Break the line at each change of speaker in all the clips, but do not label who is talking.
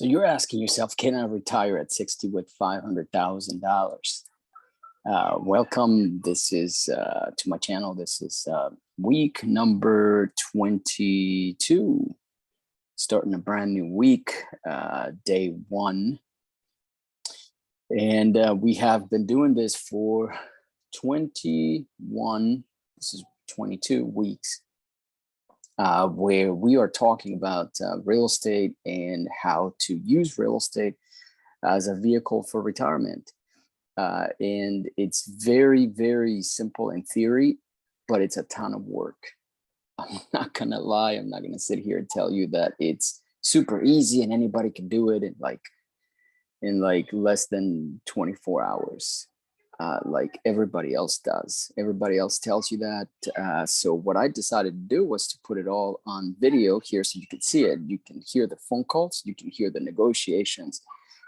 So you're asking yourself, can I retire at 60 with $500,000? Welcome. This is to my channel. This is week number 22, starting a brand new week, day one. And we have been doing this for 21, this is 22 weeks. Where we are talking about real estate and how to use real estate as a vehicle for retirement. And it's very, very simple in theory, but it's a ton of work. I'm not gonna lie. I'm not gonna sit here and tell you that it's super easy and anybody can do it in like less than 24 hours. Like everybody else does. Everybody else tells you that. So what I decided to do was to put it all on video here so you can see it. You can hear the phone calls, you can hear the negotiations,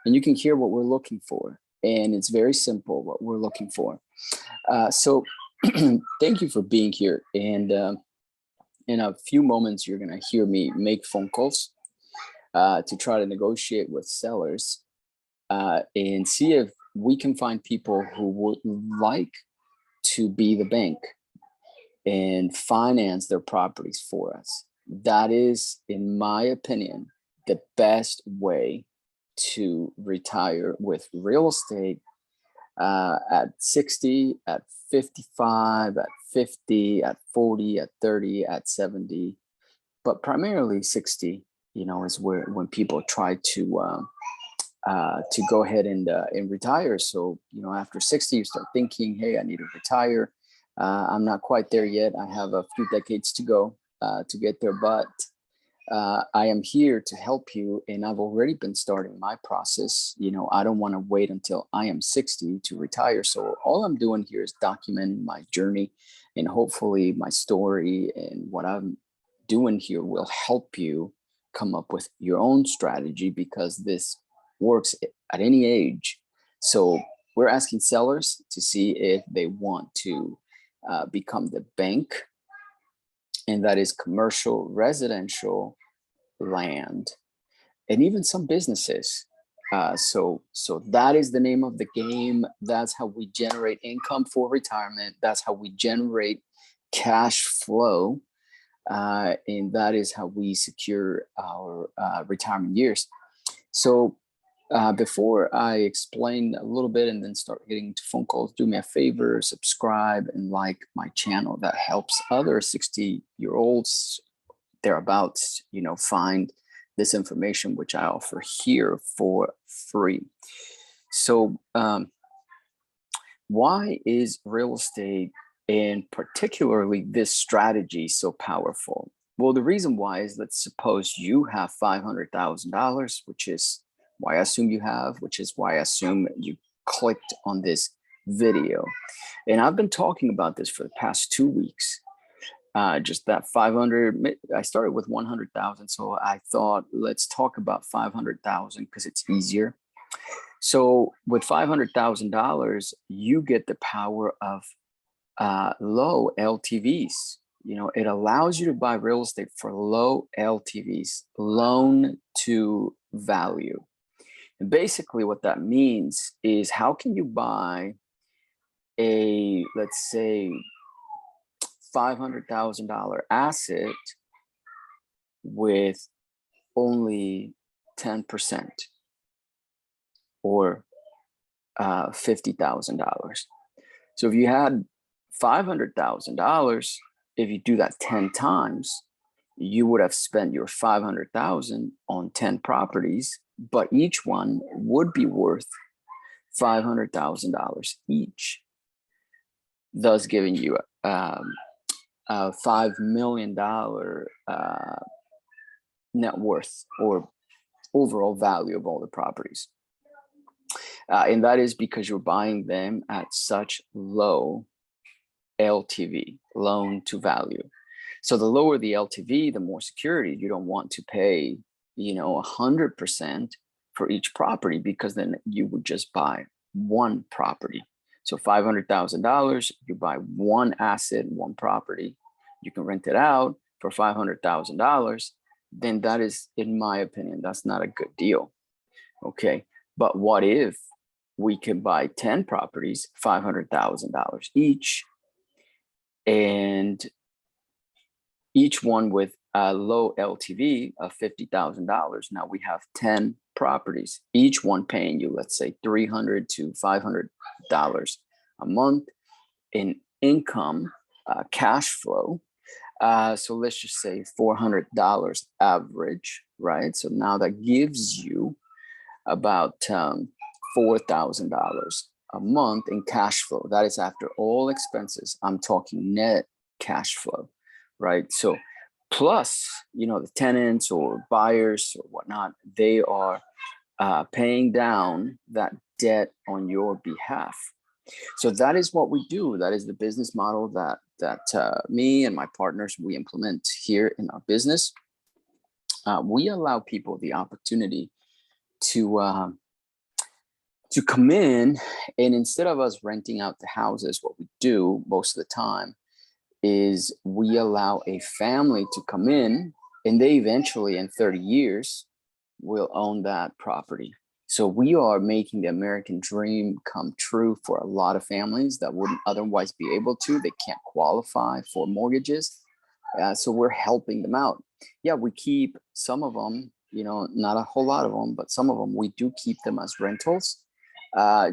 and you can hear what we're looking for. And it's very simple what we're looking for. So thank you for being here. And in a few moments, you're gonna hear me make phone calls to try to negotiate with sellers and see if we can find people who would like to be the bank and finance their properties for us. That is, in my opinion, the best way to retire with real estate at 60, at 55, at 50, at 40, at 30, at 70, but primarily 60, is where when people try to go ahead and retire. So, after 60, you start thinking, hey, I need to retire. I'm not quite there yet. I have a few decades to go to get there, but I am here to help you. And I've already been starting my process. I don't want to wait until I am 60 to retire. So all I'm doing here is documenting my journey, and hopefully my story and what I'm doing here will help you come up with your own strategy, because this works at any age. So we're asking sellers to see if they want to become the bank, and that is commercial, residential, land, and even some businesses. So that is the name of the game. That's how we generate income for retirement. That's how we generate cash flow. And that is how we secure our retirement years. So before I explain a little bit and then start getting to phone calls, do me a favor, subscribe and like my channel. That helps other 60-year-olds thereabouts, find this information, which I offer here for free. So why is real estate, and particularly this strategy, so powerful? Well, the reason why is, let's suppose you have $500,000, which is why I assume you have, which is why I assume you clicked on this video. And I've been talking about this for the past 2 weeks. Just that 500, I started with 100,000. So I thought, let's talk about 500,000 because it's easier. So with $500,000, you get the power of low LTVs. It allows you to buy real estate for low LTVs, loan to value. And basically what that means is, how can you buy a, let's say, $500,000 asset with only 10% or $50,000? So if you had $500,000, if you do that 10 times, you would have spent your $500,000 on 10 properties, but each one would be worth $500,000 each, thus giving you a $5 million net worth or overall value of all the properties. And that is because you're buying them at such low LTV, loan to value. So the lower the LTV, the more security. You don't want to pay, 100% for each property, because then you would just buy one property. So $500,000, you buy one asset, one property. You can rent it out for $500,000. Then that is, in my opinion, that's not a good deal. Okay, but what if we can buy 10 properties, $500,000 each, and each one with a low LTV of $50,000. Now we have 10 properties, each one paying you, let's say $300 to $500 a month in income, cash flow. So let's just say $400 average, right? So now that gives you about $4,000 a month in cash flow. That is after all expenses. I'm talking net cash flow, right? So plus, the tenants or buyers or whatnot, they are paying down that debt on your behalf. So that is what we do. That is the business model that me and my partners, we implement here in our business. We allow people the opportunity to come in, and instead of us renting out the houses, what we do most of the time is we allow a family to come in, and they eventually in 30 years will own that property. So we are making the American dream come true for a lot of families that wouldn't otherwise be able to. They can't qualify for mortgages. So we're helping them out. Yeah, we keep some of them, not a whole lot of them, but some of them, we do keep them as rentals,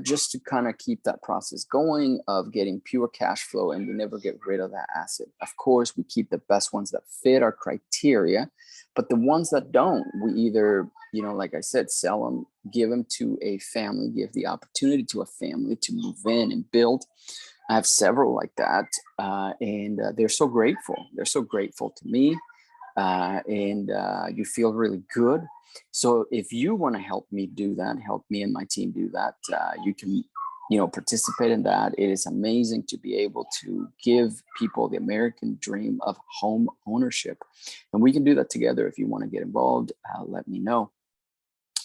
just to kind of keep that process going of getting pure cash flow, and we never get rid of that asset. Of course, we keep the best ones that fit our criteria, but the ones that don't, we either, like I said, sell them, give them to a family, give the opportunity to a family to move in and build. I have several like that, and they're so grateful. They're so grateful to me, and you feel really good. So if you want to help me do that, help me and my team do that, you can, participate in that. It is amazing to be able to give people the American dream of home ownership, and we can do that together. If you want to get involved, let me know.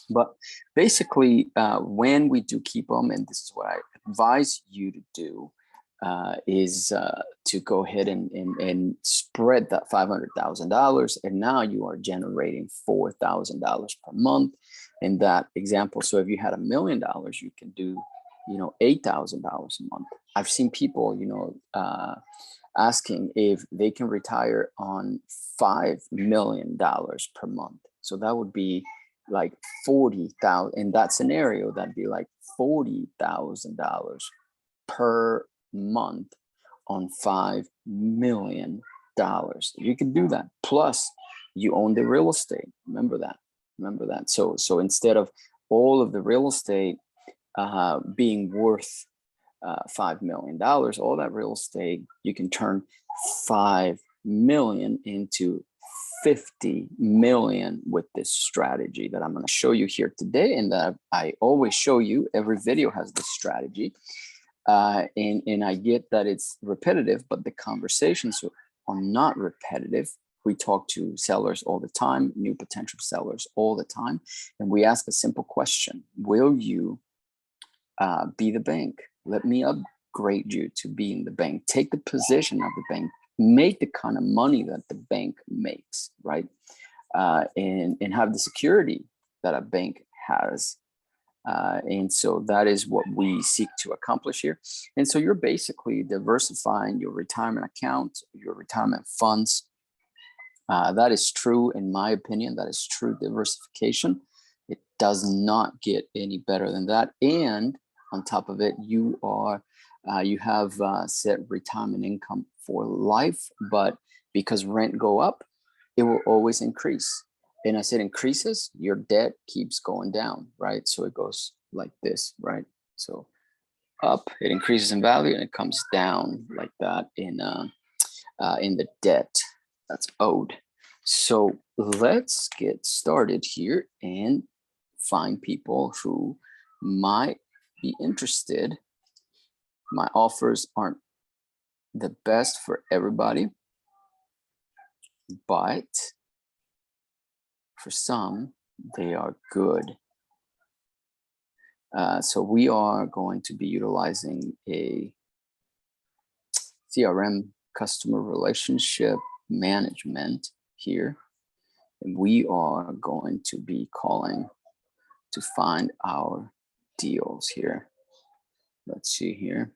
But basically, when we do keep them, and this is what I advise you to do, is to go ahead and spread that $500,000, and now you are generating $4,000 per month in that example. So if you had $1 million, you can do, $8,000 a month. I've seen people, asking if they can retire on $5 million per month. So that would be like 40,000 in that scenario. That'd be like $40,000 per month on $5 million. You can do that. Plus, you own the real estate. Remember that. So instead of all of the real estate being worth $5 million, all that real estate, you can turn 5 million into 50 million with this strategy that I'm going to show you here today, and that I always show you. Every video has this strategy. And I get that it's repetitive, but the conversations are not repetitive. We talk to sellers all the time, new potential sellers all the time, and we ask a simple question: will you be the bank? Let me upgrade you to being the bank. Take the position of the bank. Make the kind of money that the bank makes, right? And have the security that a bank has. And so that is what we seek to accomplish here. And so you're basically diversifying your retirement account, your retirement funds. That is true, in my opinion. That is true diversification. It does not get any better than that. And on top of it, you have set retirement income for life, but because rent go up, it will always increase. And as it increases, your debt keeps going down, right? So it goes like this, right? So up, it increases in value, and it comes down like that in the debt that's owed. So let's get started here and find people who might be interested. My offers aren't the best for everybody, but for some, they are good. So we are going to be utilizing a CRM, customer relationship management here. And we are going to be calling to find our deals here. Let's see here.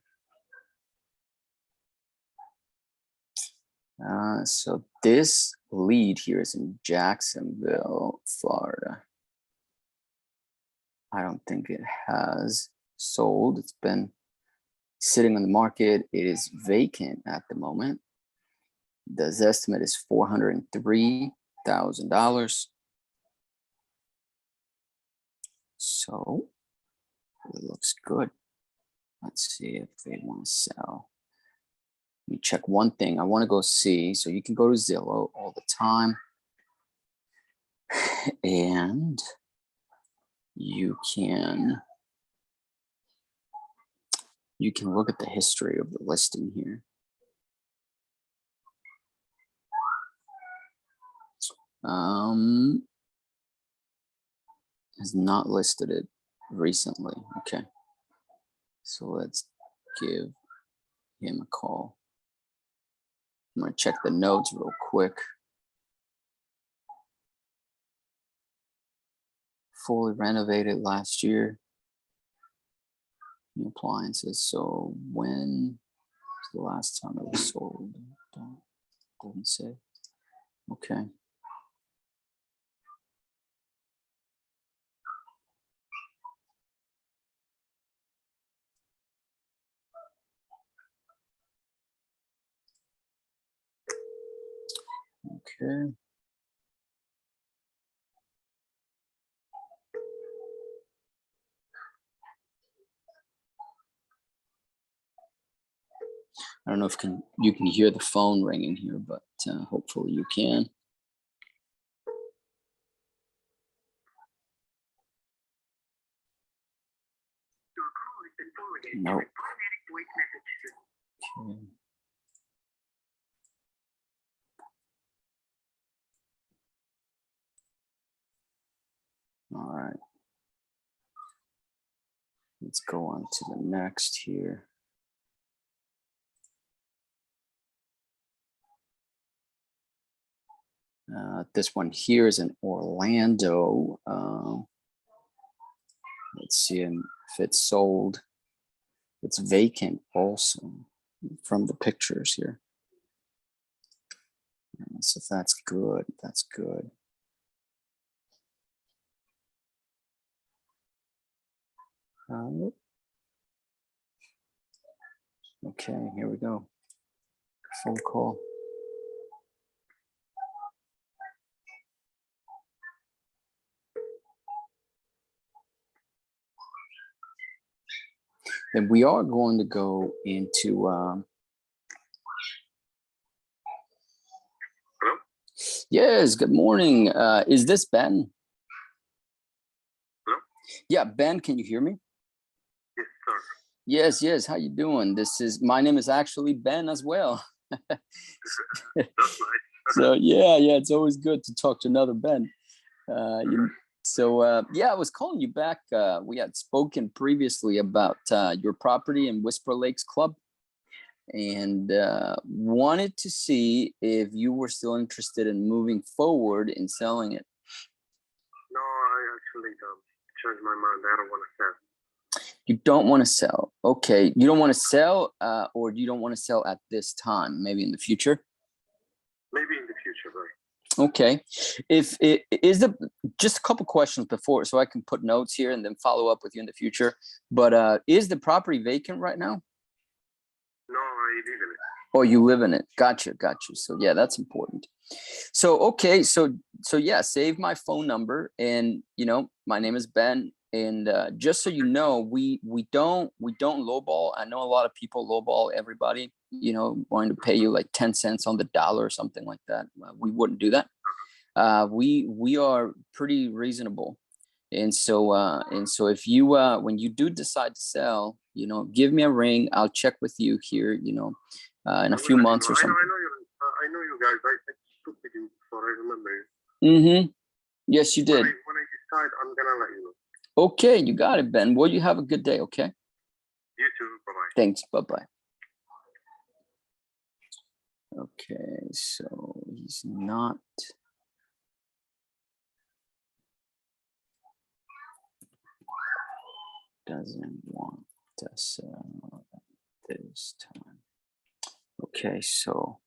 So this lead here is in Jacksonville, Florida. I don't think it has sold. It's been sitting on the market. It is vacant at the moment. The estimate is $403,000. So it looks good. Let's see if they want to sell. Let me check one thing. I want to go see. So you can go to Zillow all the time. And you can look at the history of the listing here. Has not listed it recently. Okay. So let's give him a call. I'm going to check the notes real quick. Fully renovated last year. New appliances. So when was the last time it was sold? Doesn't say. Okay. Okay. I don't know if you can hear the phone ringing here, but hopefully you can. Nope. Okay. All right. Let's go on to the next here. This one here is in Orlando. Let's see if it's sold. It's vacant also from the pictures here. So that's good. That's good. Okay, here we go. Phone call. And we are going to go into
Hello?
yes, good morning. Is this Ben?
Hello?
Yeah, Ben, can you hear me?
Yes, sir.
Yes. How you doing? My name is actually Ben as well.
That's nice.
So yeah, it's always good to talk to another Ben. Yeah, I was calling you back. We had spoken previously about your property in Whisper Lakes Club, and wanted to see if you were still interested in moving forward in selling it.
No, I actually changed my mind. I don't want to sell.
You don't want to sell. Okay, you don't want to sell, or you don't want to sell at this time, maybe in the future?
Maybe in the future, right?
Okay. If it is just a couple questions before, so I can put notes here and then follow up with you in the future. But is the property vacant right now?
No, I live in it.
Oh, you live in it. Gotcha. So yeah, that's important. So okay, so yeah, save my phone number, and my name is Ben. And just so you know, we don't lowball. I know a lot of people lowball everybody, wanting to pay you like 10 cents on the dollar or something like that. We wouldn't do that. We are pretty reasonable. And so if you when you do decide to sell, give me a ring. I'll check with you here, in a few months or something.
I know you guys. I spoke with you before. I remember you.
Mm-hmm. Yes, you did.
When I decide, I'm gonna let you know.
Okay, you got it, Ben. Well, you have a good day, okay?
You too. Bye-bye.
Thanks. Bye-bye. Okay, so he's not. doesn't want to sell this time. Okay, so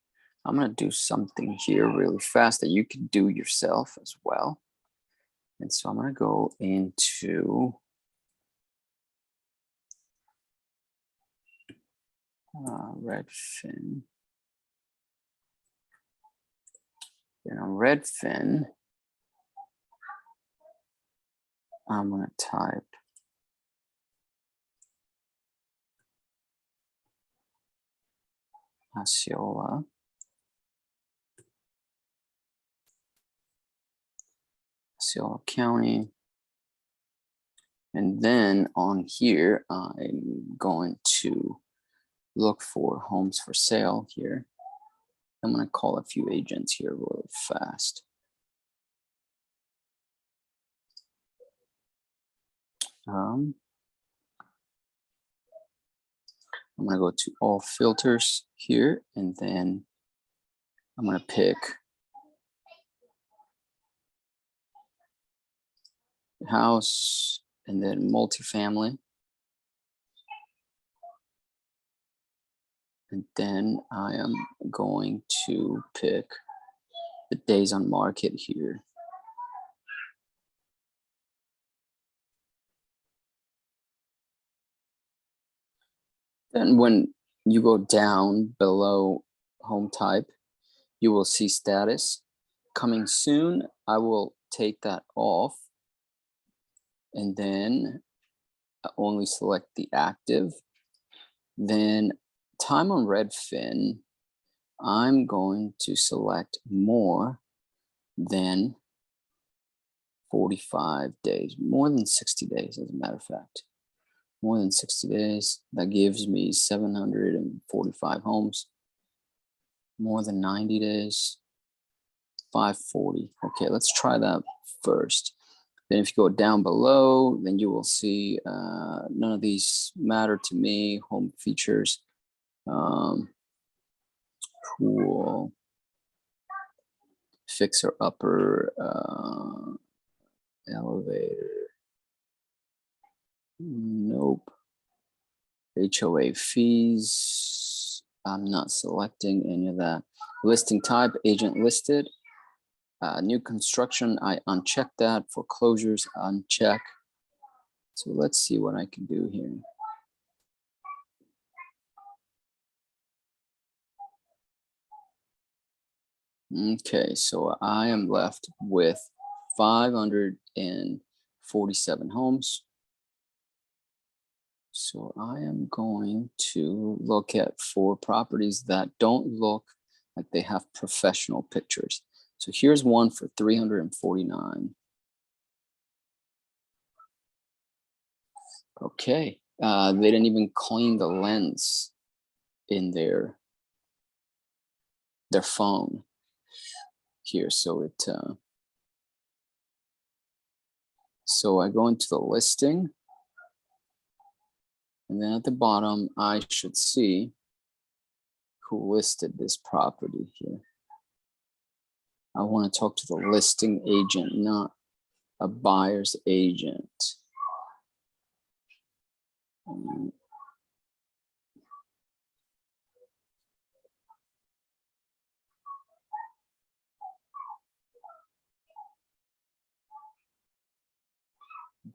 I'm gonna do something here really fast that you can do yourself as well. And so I'm gonna go into Redfin. And on Redfin, I'm gonna type Osceola County. And then on here, I'm going to look for homes for sale here. I'm going to call a few agents here really fast. I'm going to go to all filters here, and then I'm going to pick house and then multifamily. And then I am going to pick the days on market here. Then when you go down below home type, you will see status. Coming soon, I will take that off and then only select the active. Then time on Redfin, I'm going to select more than 45 days, more than 60 days, as a matter of fact. More than 60 days, that gives me 745 homes. More than 90 days, 540. Okay, let's try that first. Then if you go down below, then you will see none of these matter to me. Home features, pool, fixer upper, elevator. Nope. HOA fees. I'm not selecting any of that. Listing type, agent listed. New construction, I uncheck that. Foreclosures, uncheck. So let's see what I can do here. Okay, so I am left with 547 homes. So I am going to look at 4 properties that don't look like they have professional pictures. So here's one for 349. Okay, they didn't even clean the lens in their phone here. So so I go into the listing, and then at the bottom, I should see who listed this property here. I want to talk to the listing agent, not a buyer's agent.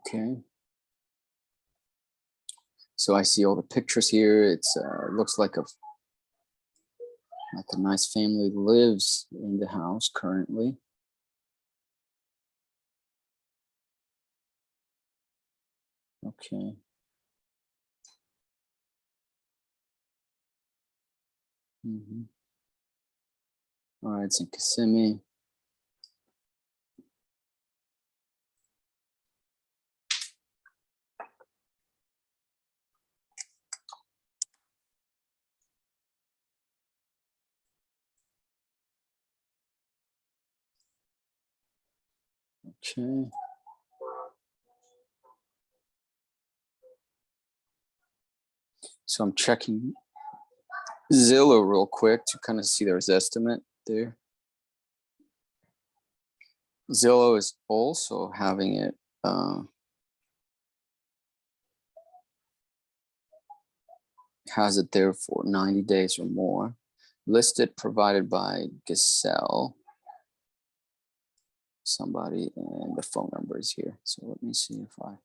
Okay. So I see all the pictures here. It's looks like a nice family lives in the house currently. Okay. All right, it's in Kissimmee. Okay. So I'm checking Zillow real quick to kind of see their estimate there. Zillow is also having it has it there for 90 days or more. Listed, provided by Giselle. Somebody, and the phone number is here. So let me see if I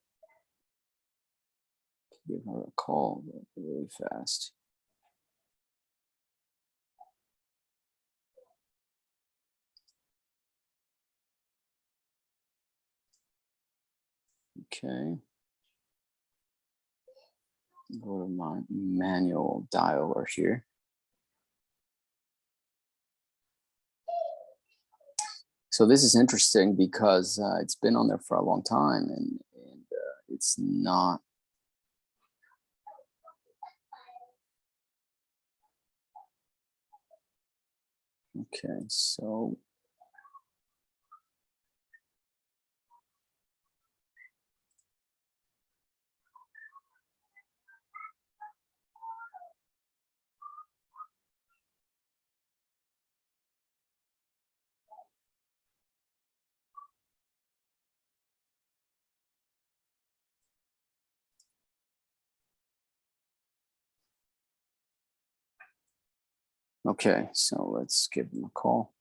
can give her a call really fast. Okay. Go to my manual dialer here. So this is interesting because it's been on there for a long time, and it's not. Okay, so okay, so let's give them a call.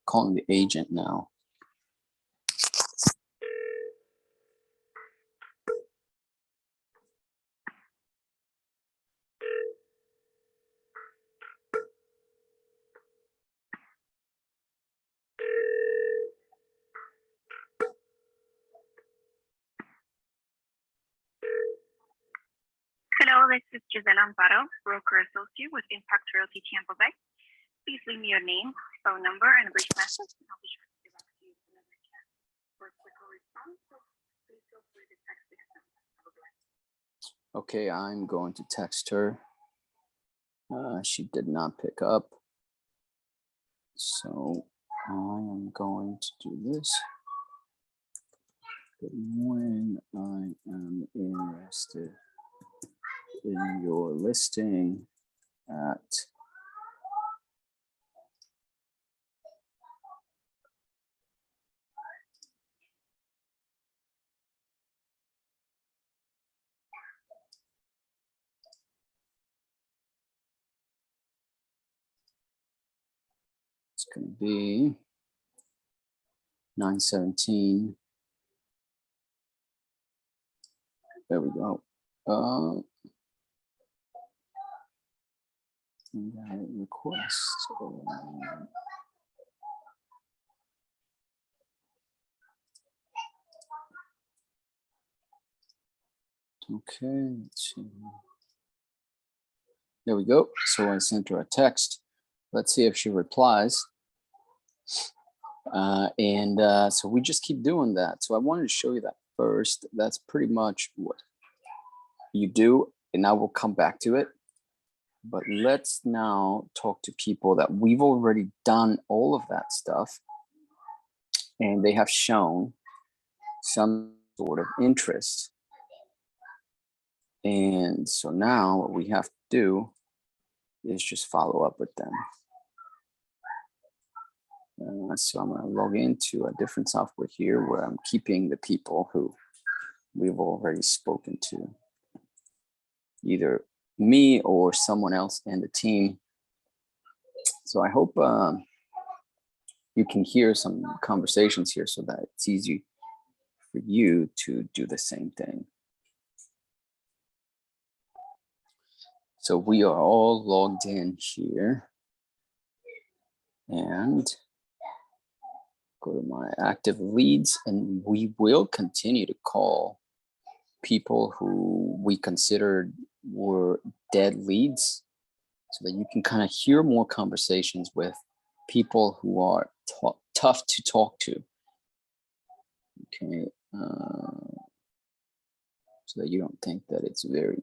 Calling the agent now.
Hello, this is Giselle Amparo, broker associate with Impact Realty Tampa Bay. Please leave me your name, phone number, and a brief message, and I'll be sure to get back to you as soon as I can. For a quicker response, so please feel free to text this number. Have a blessed day.
Okay, I'm going to text her. She did not pick up. So I am going to do this. Good morning. I am interested in your listing at it's going to be 917. There we go. Request. Okay, let's see. There we go. So I sent her a text. Let's see if she replies. So we just keep doing that. So I wanted to show you that first. That's pretty much what you do, and I will come back to it. But let's now talk to people that we've already done all of that stuff, and they have shown some sort of interest. And so now what we have to do is just follow up with them. So I'm going to log into a different software here where I'm keeping the people who we've already spoken to, either me or someone else in the team. So I hope you can hear some conversations here so that it's easy for you to do the same thing. So we are all logged in here, and go to my active leads, and we will continue to call people who we considered were dead leads so that you can kind of hear more conversations with people who are tough to talk to. Okay, so that you don't think that it's very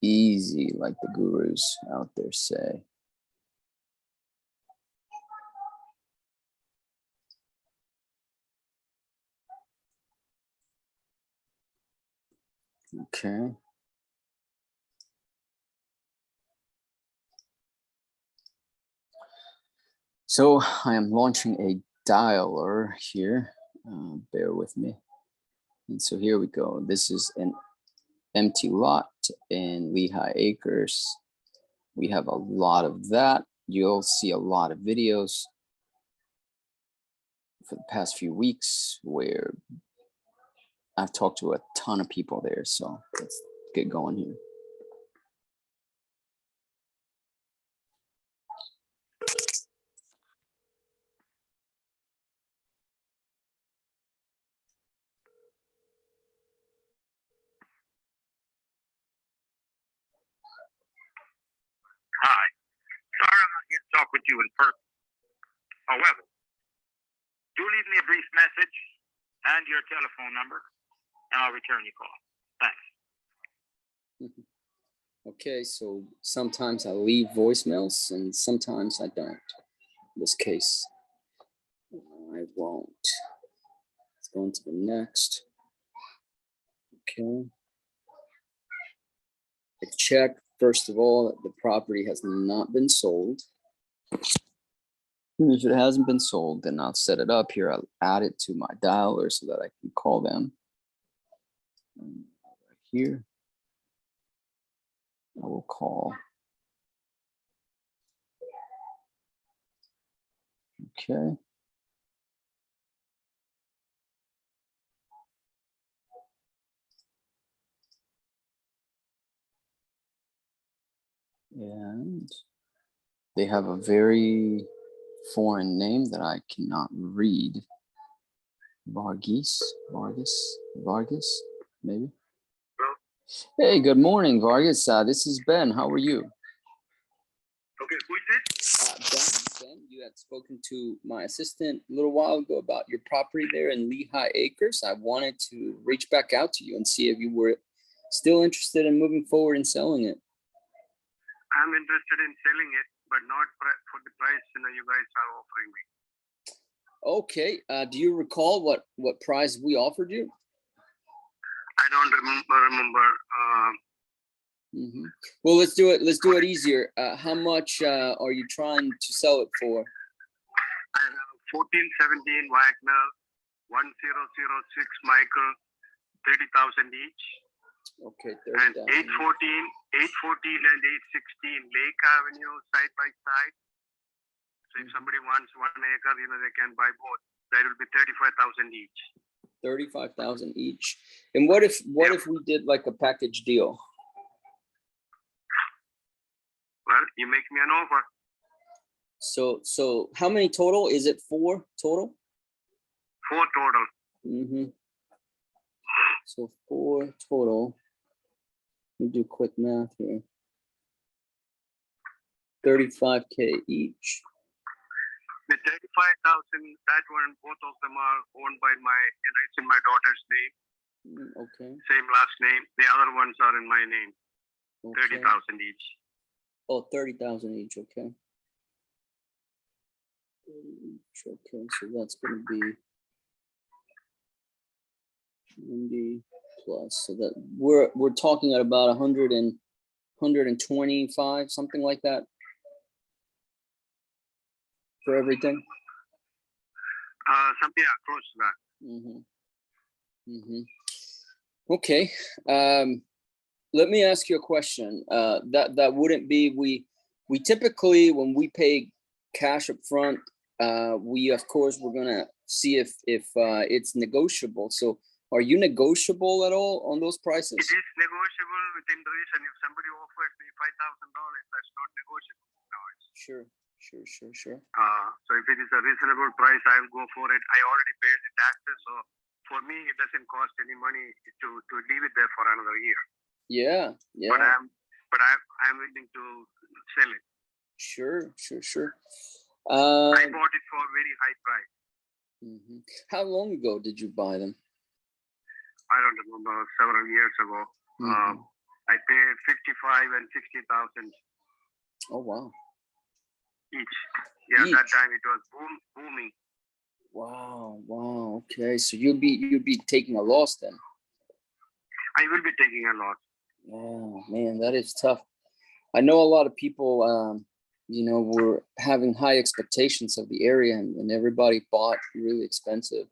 easy like the gurus out there say. Okay. So I am launching a dialer here. Bear with me. And so here we go. This is an empty lot in Lehigh Acres. We have a lot of that. You'll see a lot of videos for the past few weeks where I've talked to a ton of people there. So let's get going here.
Hi. Sorry I'm not here to talk with you in person. However, do leave me a brief message and your telephone number, and I'll return your call. Thanks.
Okay, so sometimes I leave voicemails and sometimes I don't. In this case, I won't. Let's go into the next. Okay. I check, first of all, that the property has not been sold. And if it hasn't been sold, then I'll set it up here. I'll add it to my dialer so that I can call them. Right here, I will call. Okay. And they have a very foreign name that I cannot read. Vargas, maybe.
Hello?
Hey, good morning, Vargas. This is Ben. How are you?
Okay, who is this?
Ben, you had spoken to my assistant a little while ago about your property there in Lehigh Acres. I wanted to reach back out to you and see if you were still interested in moving forward and selling it.
I'm interested in selling it, but not for the price you guys are offering me.
Okay. Do you recall what price we offered you?
I don't remember.
Well, let's do it. Let's do it easier. How much are you trying to sell it for?
I have 1417 Wagner, 1006 Michael, 30,000 each.
Okay,
And
30,000.
814 and 816 Lake Avenue side by side. So if somebody wants 1 acre, they can buy both. That will be 35,000 each.
35,000 each. And what if we did like a package deal?
Well, you make me an offer.
So how many total? Is it 4 total?
4 total.
So 4 total. Let me do quick math here. 35K each.
The 35,000, that one, both of them are owned by it's in my daughter's name.
Okay.
Same last name. The other ones are in my name.
Okay.
30,000 each.
Oh, 30,000 each. Okay. Okay, so that's going to be 90 plus. So that we're talking at about 100 and 125, something like that, for everything.
Something close to that.
Okay. Let me ask you a question. That wouldn't be, we typically, when we pay cash up front, we of course we're gonna see if it's negotiable. So are you negotiable at all on those prices?
It is negotiable within reason. If somebody offers me $5,000, that's not negotiable. No,
Sure.
So if it is a reasonable price, I'll go for it. I already paid the taxes, so for me it doesn't cost any money to leave it there for another year.
Yeah.
But I'm willing to sell it.
Sure.
I bought it for a very high price.
How long ago did you buy them?
I don't remember, several years ago. I paid 55 and 60,000.
Oh wow.
Each. Yeah,
Each.
That time it was booming.
Wow. Okay, so you'd be taking a loss then.
I will be taking a loss.
Oh man, that is tough. I know a lot of people we're having high expectations of the area, and everybody bought really expensive.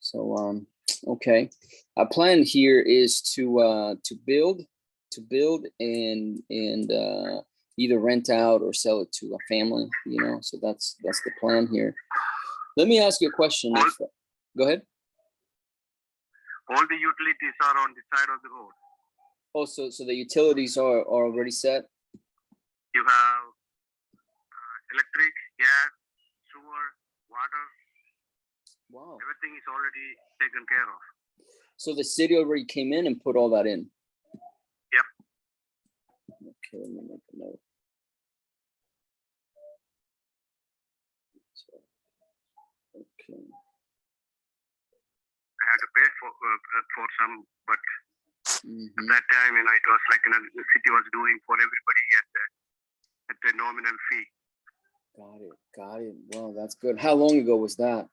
So, okay. Our plan here is to build and either rent out or sell it to a family, so that's the plan here. Let me ask you a question. Go ahead.
All the utilities are on the side of the road.
Oh, so the utilities are already set?
You have electric, gas, sewer, water.
Wow.
Everything is already taken care of.
So the city already came in and put all that in?
Yep.
Okay, let me make a note. Okay.
I had to pay for some, but
Mm-hmm.
at that time, it was like the city was doing for everybody at the nominal fee.
Got it. Well, that's good. How long ago was that?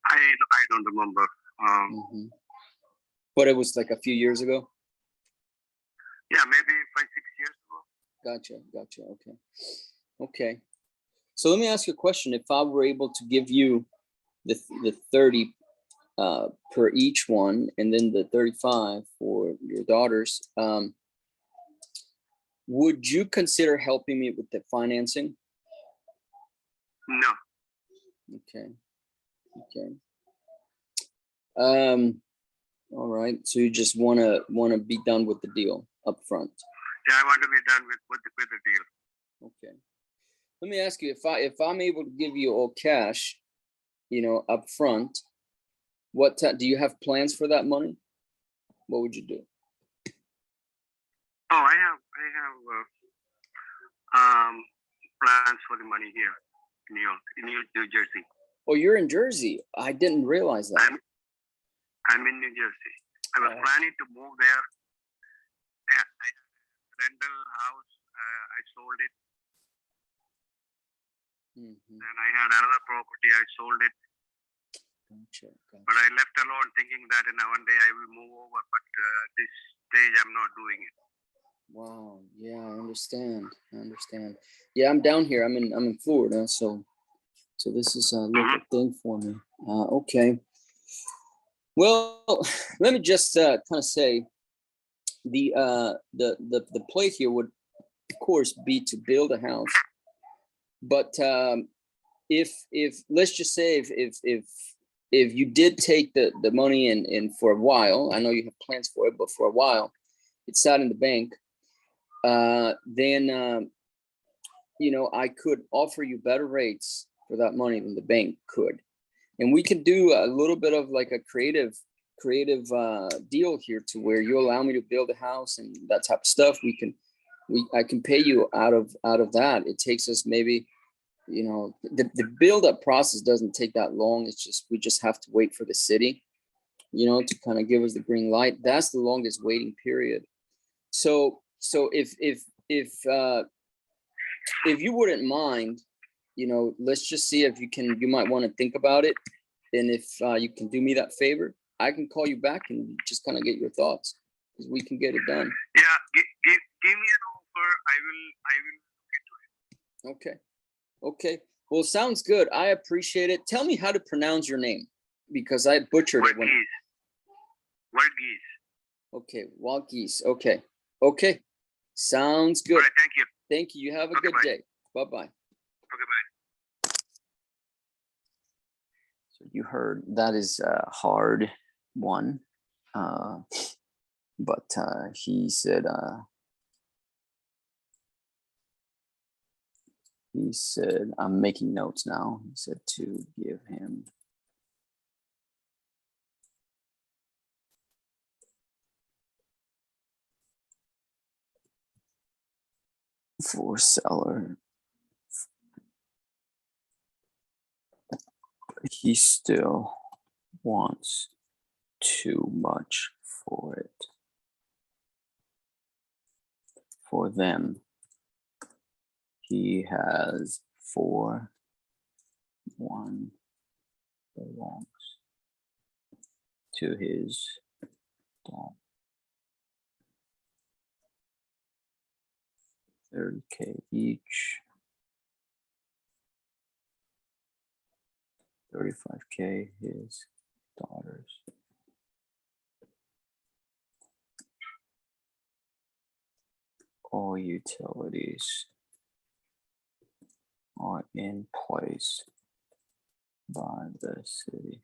I don't remember.
Mm-hmm. But it was like a few years ago?
Yeah, maybe 5-6 years ago.
Gotcha. Okay. So let me ask you a question. If I were able to give you the 30 per each one, and then the 35 for your daughters, would you consider helping me with the financing?
No.
Okay. All right. So you just wanna be done with the deal up front.
Yeah, I want to be done with the deal.
Okay. Let me ask you, if I'm able to give you all cash, up front, do you have plans for that money? What would you do?
Oh, I have plans for the money here in New York, in New Jersey.
Oh, you're in Jersey. I didn't realize that.
I'm in New Jersey. I was planning to move there. I rental house. I sold it.
Mm-hmm.
And I had another property. I sold it.
Gotcha.
But I left alone, thinking that one day I will move over. But at this stage, I'm not doing it.
Wow. Yeah, I understand. Yeah, I'm down here. I'm in Florida, so this is a local thing for me. Okay. Well, let me just kind of say the play here would, of course, be to build a house, but if let's just say if you did take the money and for a while, I know you have plans for it, but for a while it's sat in the bank, then I could offer you better rates for that money than the bank could, and we can do a little bit of like a creative deal here, to where you allow me to build a house and that type of stuff. I can pay you out of that. It takes us maybe, the build up process doesn't take that long. It's just, we just have to wait for the city, to kind of give us the green light. That's the longest waiting period. So if you wouldn't mind, let's just see if you might want to think about it. And if you can do me that favor, I can call you back and just kind of get your thoughts, because we can get it done.
Yeah, give me an offer. I will look into it.
Okay. Well, sounds good. I appreciate it. Tell me how to pronounce your name, because I butchered it.
Wild geese.
Okay, wild geese. Okay. Sounds good.
All right, thank you.
Thank you. You have a good day. Bye-bye.
Okay, bye.
So you heard that is a hard one, but he said I'm making notes now. He said to give him for seller. He still wants too much for it. For them, he has 4. 1 belongs to his dog. $30K each. 35K his daughters. All utilities are in place by the city.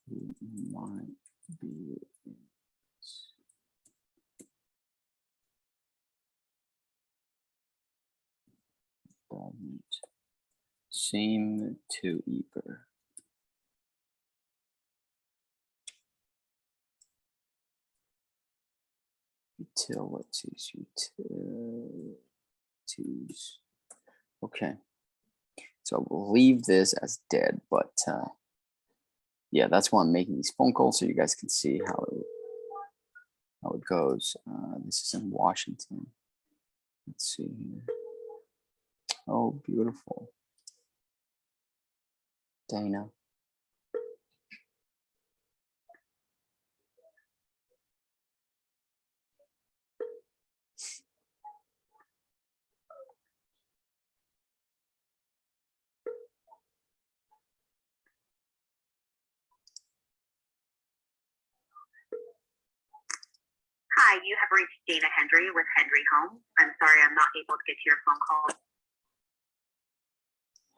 He might be in this. Doesn't seem to either. Utilities. Okay, so we'll leave this as dead, but yeah, that's why I'm making these phone calls so you guys can see how it goes. This is in Washington. Let's see here. Oh, beautiful. Dana.
Hi, you have reached Dana Hendry with Hendry Homes. I'm sorry I'm not able to get to your phone call.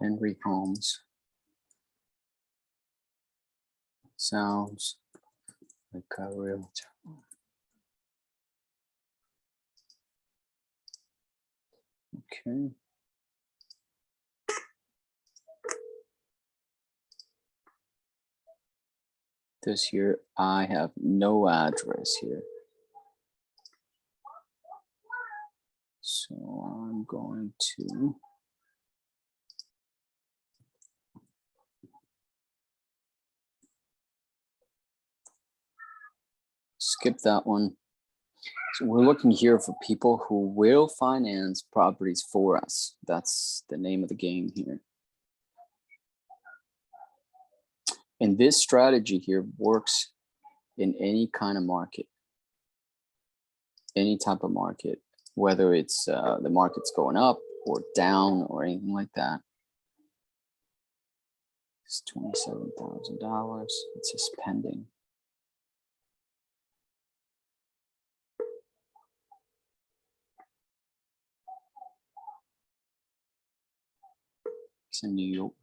Henry Holmes. Sounds like a realtor. Okay. This here, I have no address here. So I'm going to skip that one. So we're looking here for people who will finance properties for us. That's the name of the game here. And this strategy here works in any kind of market, any type of market, whether it's the market's going up or down or anything like that. It's $27,000. It's just pending. It's in New York.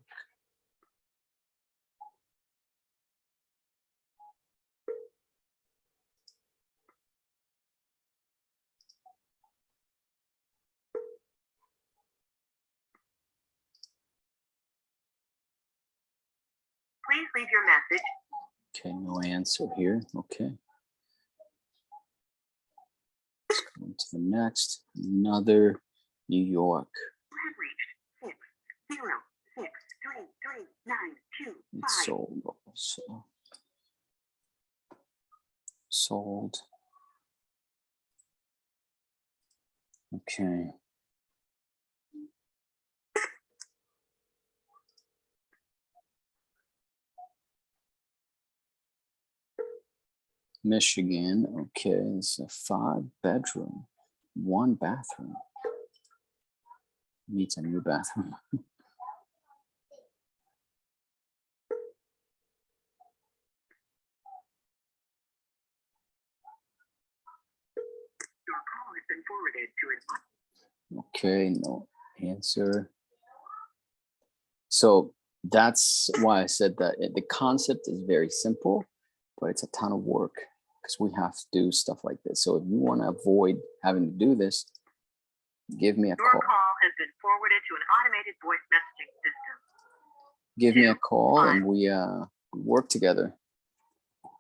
Please leave your message.
Okay, no answer here. Okay. Let's go on to the next. Another New York.
You have reached 6063392.
It's sold also. Sold. Okay. Michigan. Okay, it's a 5-bedroom, 1 bathroom. Needs a new bathroom.
Your call has been forwarded to an.
Okay, no answer. So that's why I said that the concept is very simple, but it's a ton of work because we have to do stuff like this. So if you want to avoid having to do this, give me a
Your
call.
call has been forwarded to an automated voice messaging system.
Give me a call and we work together.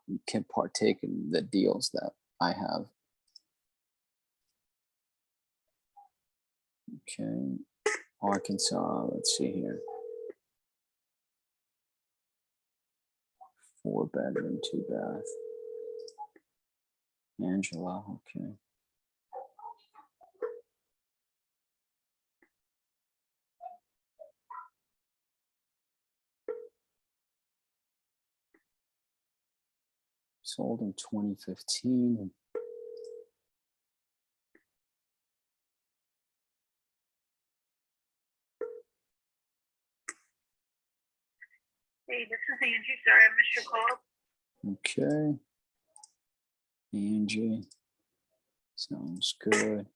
You can partake in the deals that I have. Okay, Arkansas, let's see here. 4-bedroom, 2-bath. Angela, okay. Sold in 2015.
Hey, this is Angie. Sorry, I missed your call.
Okay. Angie. Sounds good.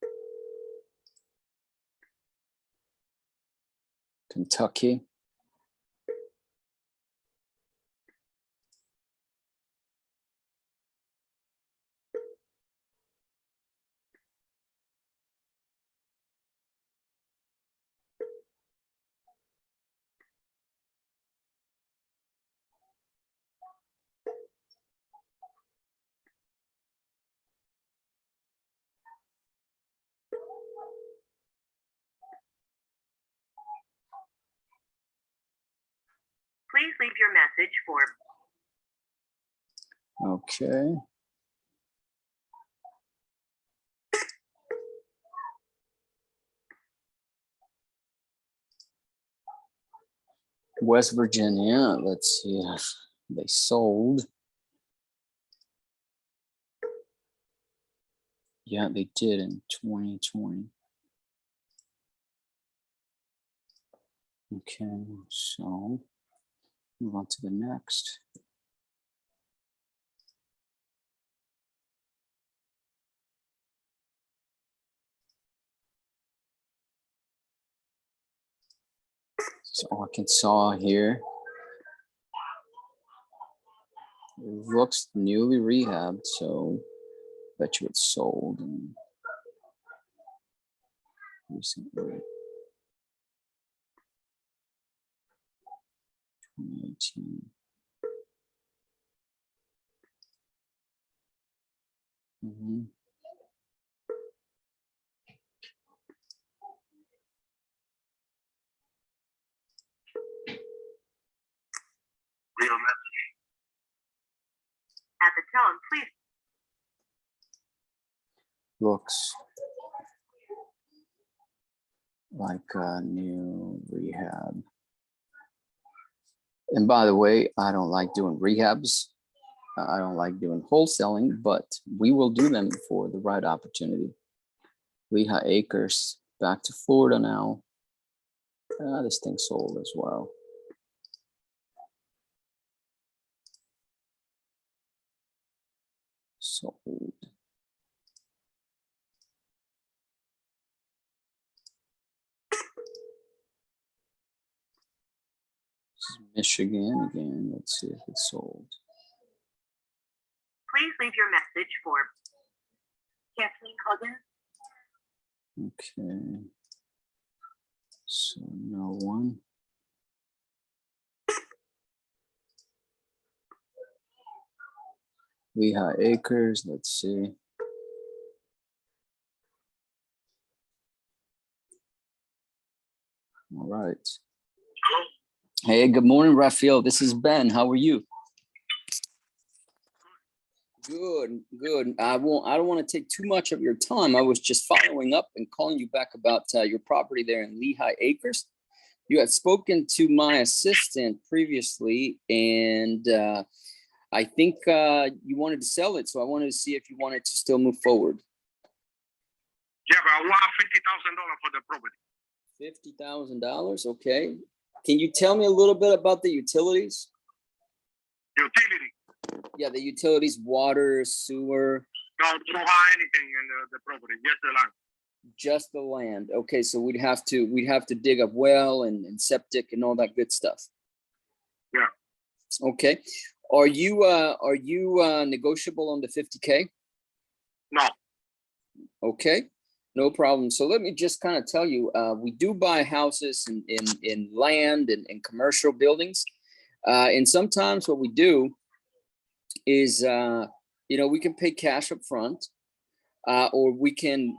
Kentucky.
Please leave your message for
Okay. West Virginia, let's see if they sold. Yeah, they did in 2020. Okay, so move on to the next. So Arkansas here. It looks newly rehabbed, so bet you it's sold in recently. 2018. Mhm.
Leave a message.
at the tone. Please
Looks like a new rehab. And by the way, I don't like doing rehabs. I don't like doing wholesaling, but we will do them for the right opportunity. Lehigh Acres, back to Florida now. This thing sold as well. Sold. This is Michigan again. Let's see if it's sold.
please leave your message for Kathleen Huggins.
Okay. So no one. Lehigh Acres, let's see. All right. Hey, good morning, Raphael. This is Ben. How are you? Good, good. I don't want to take too much of your time. I was just following up and calling you back about your property there in Lehigh Acres. You had spoken to my assistant previously, and I think you wanted to sell it. So I wanted to see if you wanted to still move forward.
Yeah, but I want $50,000 for the property.
$50,000, okay. Can you tell me a little bit about the utilities?
Utility.
Yeah, the utilities, water, sewer.
No, don't have anything in the property, just the land.
Just the land. Okay, so we'd have to dig up well and septic and all that good stuff.
Yeah.
Okay. Are you negotiable on the 50K?
No.
Okay, no problem. So let me just kind of tell you, we do buy houses in land and commercial buildings. And sometimes what we do is, we can pay cash up front, or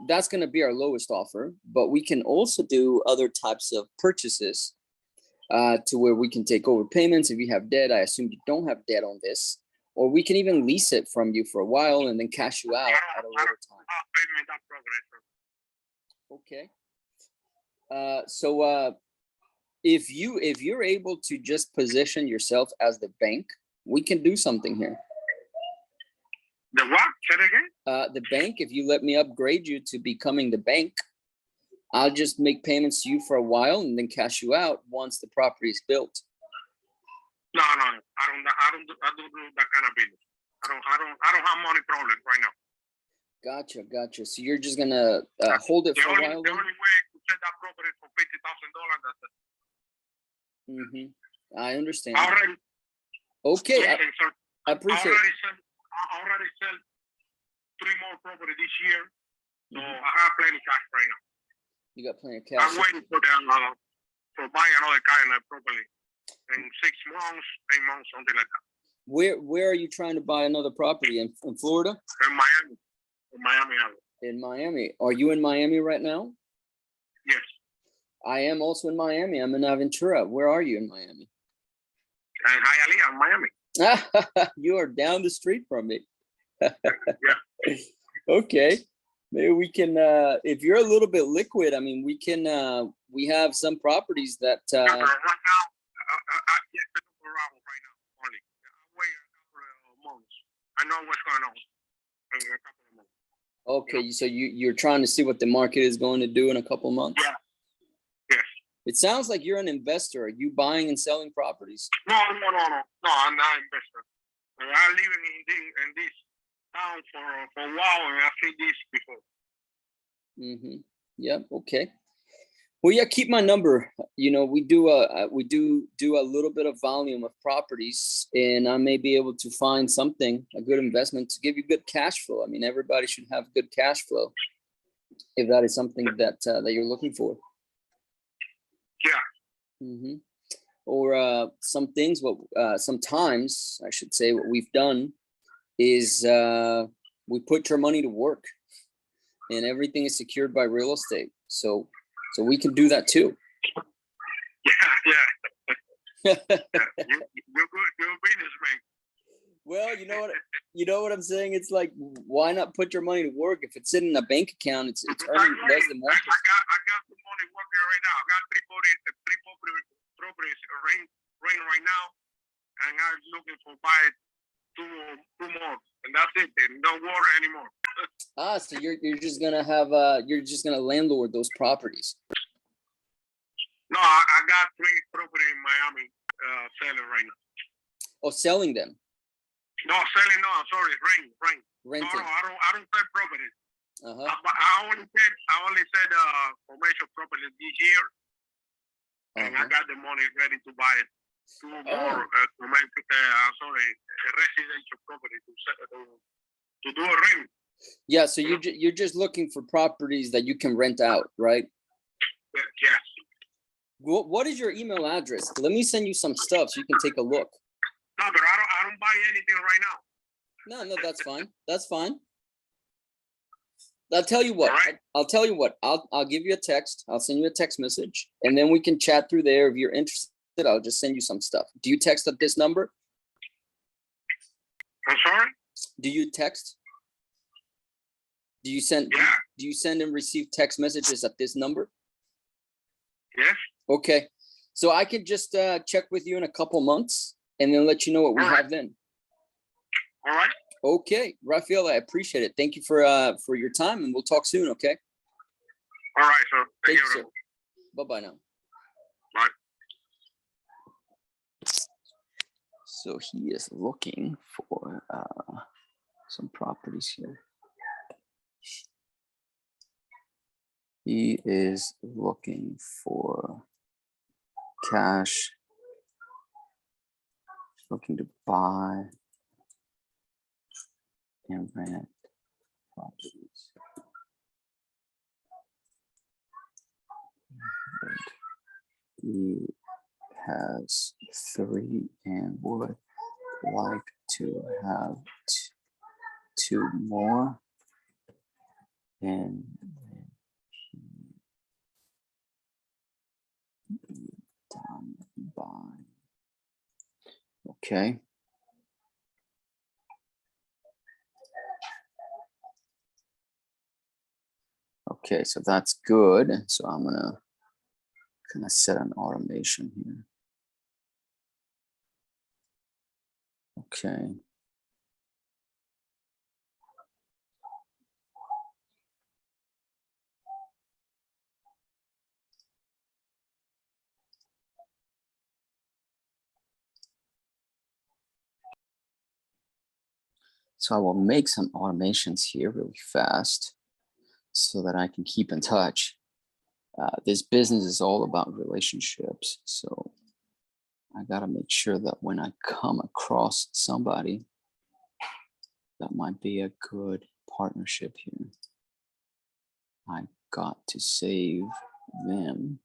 that's going to be our lowest offer, but we can also do other types of purchases to where we can take over payments. If you have debt, I assume you don't have debt on this, or we can even lease it from you for a while and then cash you out at a later time. Okay. So if you're able to just position yourself as the bank, we can do something here.
The what? Say it again?
The bank, if you let me upgrade you to becoming the bank, I'll just make payments to you for a while and then cash you out once the property is built.
No. I don't do that kind of business. I don't have money problem right now.
Gotcha. So you're just gonna hold it for a while?
The only way to sell that property for $50,000, that's it.
Mm-hmm. I understand.
Already.
Okay,
Listen, sir,
I appreciate it.
I already sell 3 more property this year, so
Mhm.
I have plenty cash right now.
You got plenty of
I'm
cash.
waiting for them for buy another kind of property in 6 months, 8 months, something like that.
Where are you trying to buy another property in Florida?
In Miami. In Miami area.
In Miami. Are you in Miami right now?
Yes.
I am also in Miami. I'm in Aventura. Where are you in Miami?
And Hialeah, in Miami.
You are down the street from me. Okay. Maybe we can, if you're a little bit liquid, I mean, we can, we have some properties that,
Right now, yes, around right now, only. I'm waiting a couple of months. I know what's going on in a couple of months.
okay. So you're trying to see what the market is going to do in a couple of months?
Yeah. Yes.
It sounds like you're an investor. Are you buying and selling properties?
No, I'm not an investor. I'm living in this town for a while, and I've seen this before.
Mm-hmm. Yep. Okay. Well, yeah. Keep my number. You know, we do a little bit of volume of properties, and I may be able to find something, a good investment to give you good cash flow. I mean, everybody should have good cash flow if that is something that that you're looking for.
Yeah.
Mm-hmm. Or some things. Sometimes I should say what we've done is we put your money to work, and everything is secured by real estate. So we can do that too.
Yeah. You're good. You're a businessman.
Well, you know what I'm saying? It's like, why not put your money to work? If it's sitting in a bank account, it's earning less than 1%.
I got some money working right now. I got three properties rain right now, and I'm looking for buy two more, and that's it. And no water anymore.
So you're just gonna have landlord those properties.
No, I got 3 property in Miami selling right now.
Oh, selling them.
No, selling. No, I'm sorry. Rent.
Renting.
No, I don't sell properties.
Uh-huh.
I only said commercial properties this year, and I got the money ready to buy it. 2 more residential property to do a rent.
Yeah, so you're just looking for properties that you can rent out, right?
Yes.
What is your email address? Let me send you some stuff so you can take a look.
No, but I don't buy anything right now.
No, that's fine. That's fine. I'll tell you what.
Right.
I'll tell you what. I'll give you a text. I'll send you a text message, and then we can chat through there. If you're interested, I'll just send you some stuff. Do you text at this number?
I'm sorry?
Do you text? Do you send?
Yeah.
Do you send and receive text messages at this number?
Yes.
Okay. So I can just check with you in a couple months and then let you know what we have then.
All right.
Okay, Rafael, I appreciate it. Thank you for your time, and we'll talk soon. Okay.
All right, sir.
Thank you, sir. Bye-bye now.
Bye.
So he is looking for some properties here. He is looking for cash, looking to buy and rent properties. He has 3 and would like to have 2 more, and done by. Okay. Okay, so that's good. So I'm gonna kind of set an automation here. Okay. So I will make some automations here really fast so that I can keep in touch. This business is all about relationships. So I got to make sure that when I come across somebody, that might be a good partnership here, I got to save them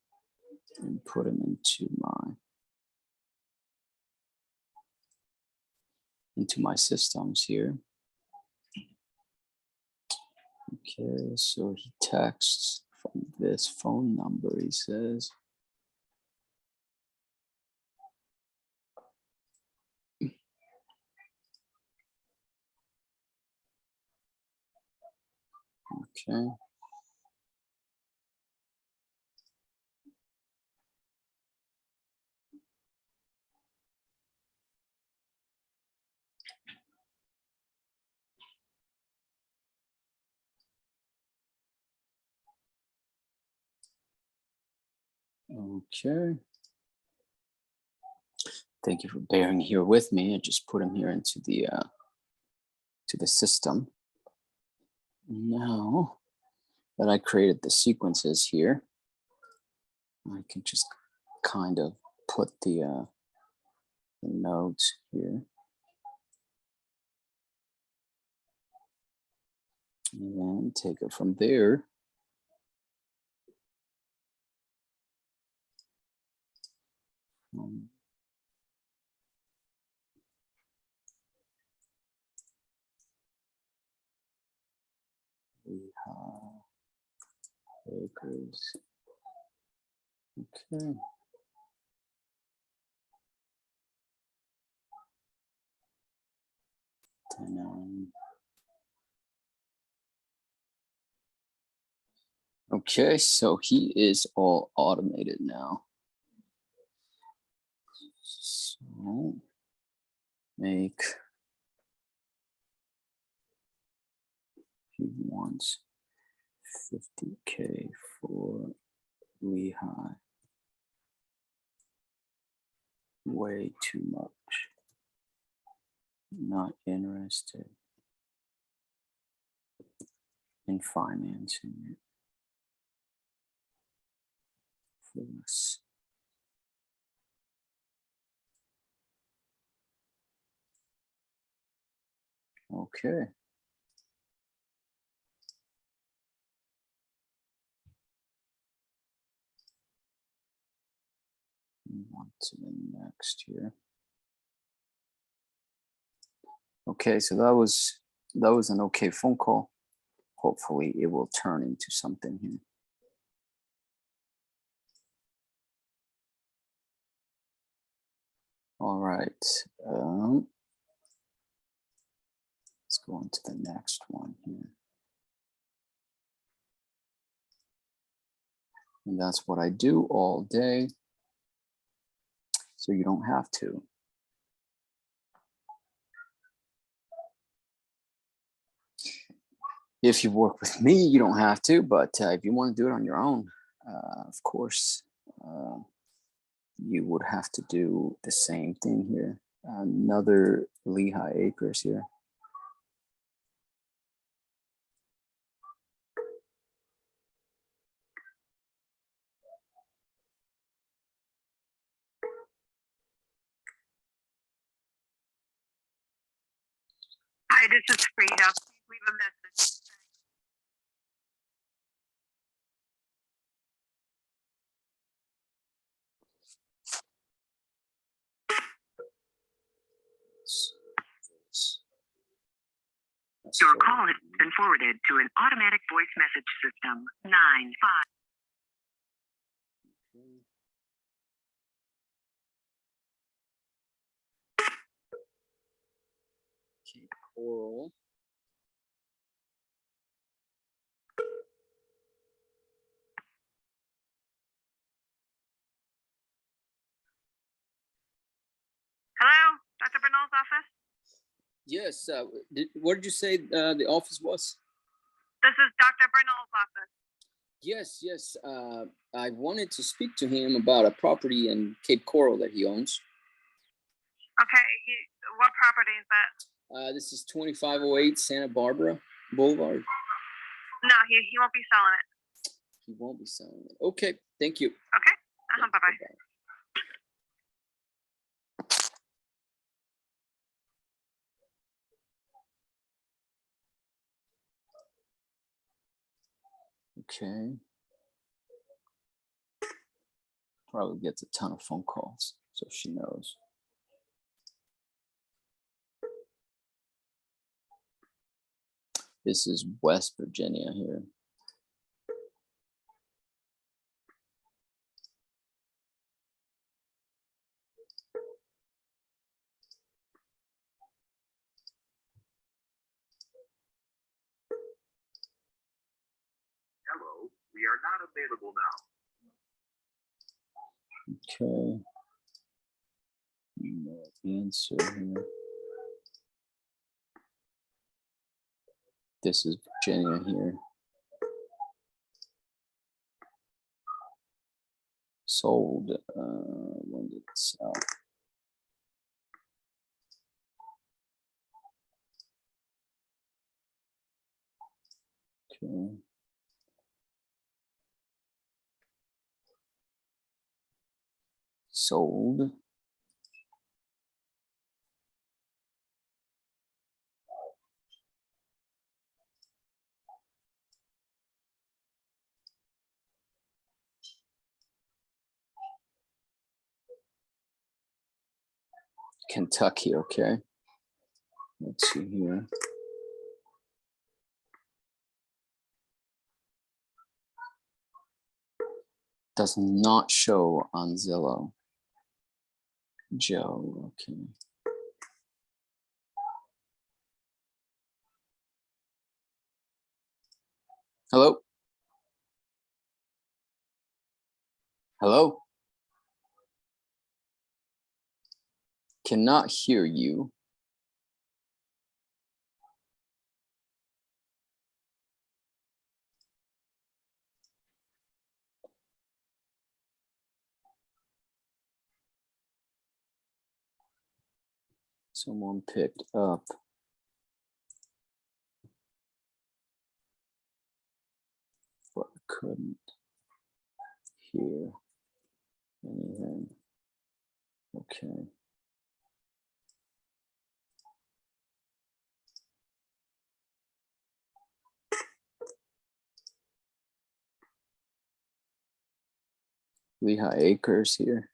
and put them into my systems here. Okay, so he texts from this phone number, he says. Okay. Okay. Thank you for bearing here with me. I just put him here into the system. Now that I created the sequences here, I can just kind of put the nodes here. And then take it from there. We have acres. Okay. Okay, so he is all automated now. So make, he wants 50K for Lehigh. Way too much. Not interested in financing it for this. Okay. Move on to the next here. Okay, so that was an okay phone call. Hopefully it will turn into something here. All right. Let's go on to the next one here. And that's what I do all day. So you don't have to. If you work with me, you don't have to, but if you want to do it on your own, of course, you would have to do the same thing here. Another Lehigh Acres here.
Hi, this is Frida. Please leave a message. Your call has been forwarded to an automatic voice message system. 95.
Cape Coral.
Hello, Dr. Bernal's office?
Yes. What did you say the office was?
This is Dr. Bernal's office.
Yes, yes. I wanted to speak to him about a property in Cape Coral that he owns.
Okay, what property is that?
This is 2508 Santa Barbara Boulevard.
No, he won't be selling it.
He won't be selling it. Okay, thank you.
Okay. Bye bye.
Bye-bye. Okay. Probably gets a ton of phone calls, so she knows. This is West Virginia here.
Hello, we are not available now.
Okay. No answer here. This is Virginia here. Sold. When did it sell? Okay. Sold. Kentucky, okay. Let's see here. Does not show on Zillow. Joe, okay. Hello? Hello? Cannot hear you. Someone picked up. But couldn't hear anything. Okay. Lehigh Acres here.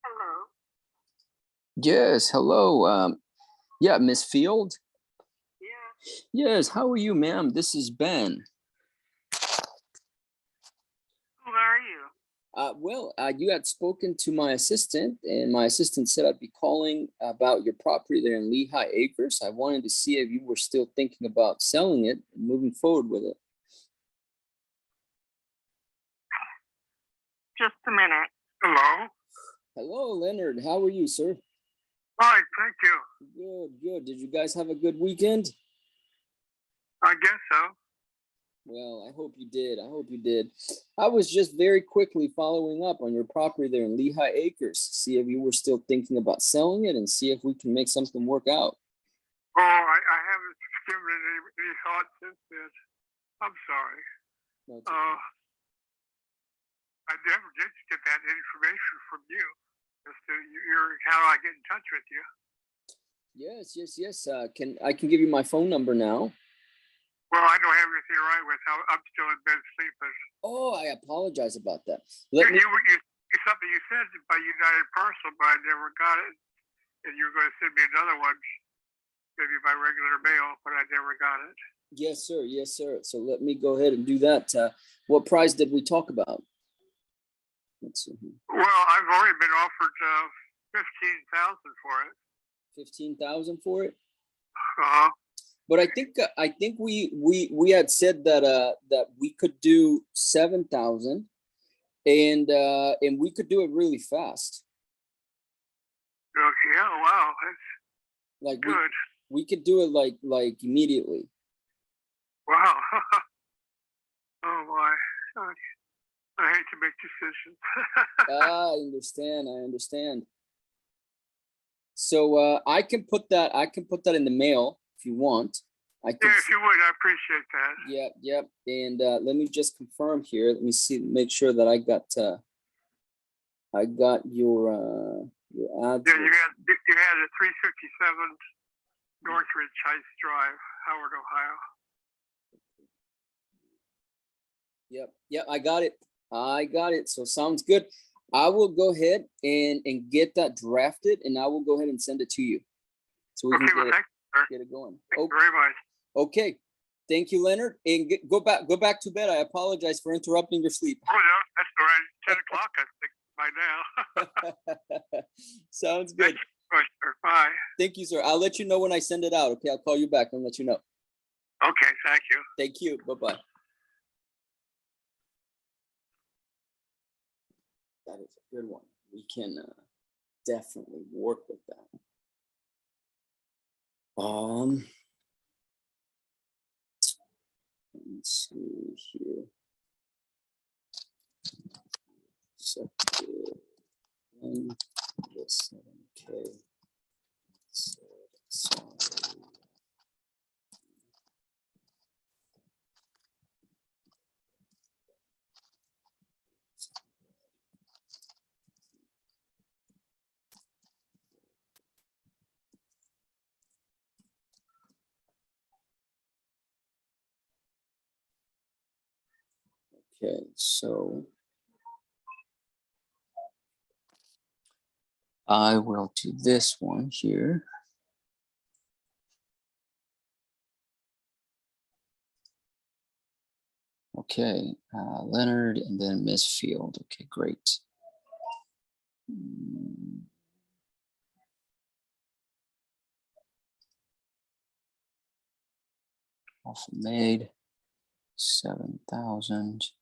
Hello.
Yes, hello. Yeah, Miss Field.
Yeah.
Yes, how are you, ma'am? This is Ben.
Who are you?
Well, you had spoken to my assistant, and my assistant said I'd be calling about your property there in Lehigh Acres. I wanted to see if you were still thinking about selling it and moving forward with it.
Just a minute.
Hello.
Hello, Leonard. How are you, sir?
Fine, thank you.
Good, good. Did you guys have a good weekend?
I guess so.
Well, I hope you did. I hope you did. I was just very quickly following up on your property there in Lehigh Acres, see if you were still thinking about selling it and see if we can make something work out.
Oh, I haven't given it any thought since then. I'm sorry.
No, it's okay.
I never did get that information from you. As to how I get in touch with you.
Yes. I can give you my phone number now.
Well, I don't have anything right with. I'm still in bed sleeping.
Oh, I apologize about that.
Something you said by United Parcel, but I never got it. And you were going to send me another one, maybe by regular mail, but I never got it.
Yes, sir. Yes, sir. So let me go ahead and do that. What price did we talk about? Let's see.
Well, I've already been offered $15,000 for it.
15,000 for it.
Uh-huh.
But I think we had said that that we could do 7,000, and we could do it really fast.
Okay. Oh, wow. That's
Like
good.
We could do it like immediately.
Wow. Oh my. I hate to make decisions.
I understand. So I can put that in the mail if you want. I can.
Yeah, if you would, I appreciate that.
Yep. And let me just confirm here. Let me see, make sure that I got your address.
Yeah, you had it 357 Northridge Heights Drive, Howard, Ohio.
Yep, I got it. So sounds good. I will go ahead and get that drafted, and I will go ahead and send it to you. So we
Okay,
can
well, thank you, sir.
get it going.
Thank you very much.
Okay. Thank you, Leonard. And go back to bed. I apologize for interrupting your sleep.
Oh, no, that's all right. 10 o'clock, I think, by now.
Sounds good.
Thank you, sir. Bye.
Thank you, sir. I'll let you know when I send it out. Okay, I'll call you back and let you know.
Okay, thank you.
Thank you. Bye-bye. That is a good one. We can definitely work with that. Let me see here. So, yes, okay. Sorry. Okay, so I will do this one here. Okay, Leonard and then Miss Field. Okay, great. Offer made 7,000.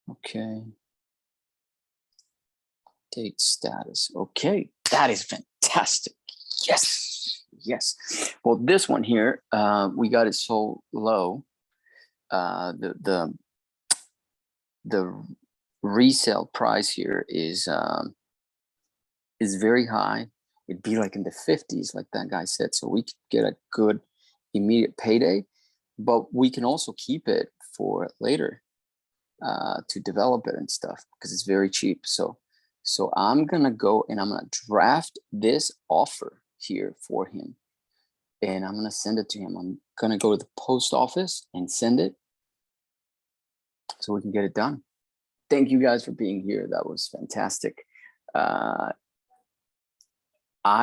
Okay. Date status. Okay, that is fantastic. Yes. Well, this one here, we got it so low. The resale price here is very high. It'd be like in the 50s, like that guy said. So we could get a good immediate payday, but we can also keep it for later to develop it and stuff because it's very cheap. So I'm gonna go and I'm gonna draft this offer here for him, and I'm gonna send it to him. I'm gonna go to the post office and send it so we can get it done. Thank you guys for being here. That was fantastic. I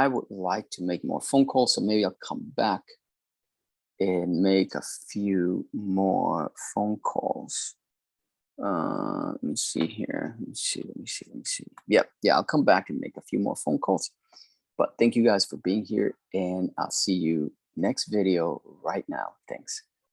would like to make more phone calls, so maybe I'll come back and make a few more phone calls. Let me see here. Let me see. Yeah, I'll come back and make a few more phone calls. But thank you guys for being here, and I'll see you next video right now. Thanks.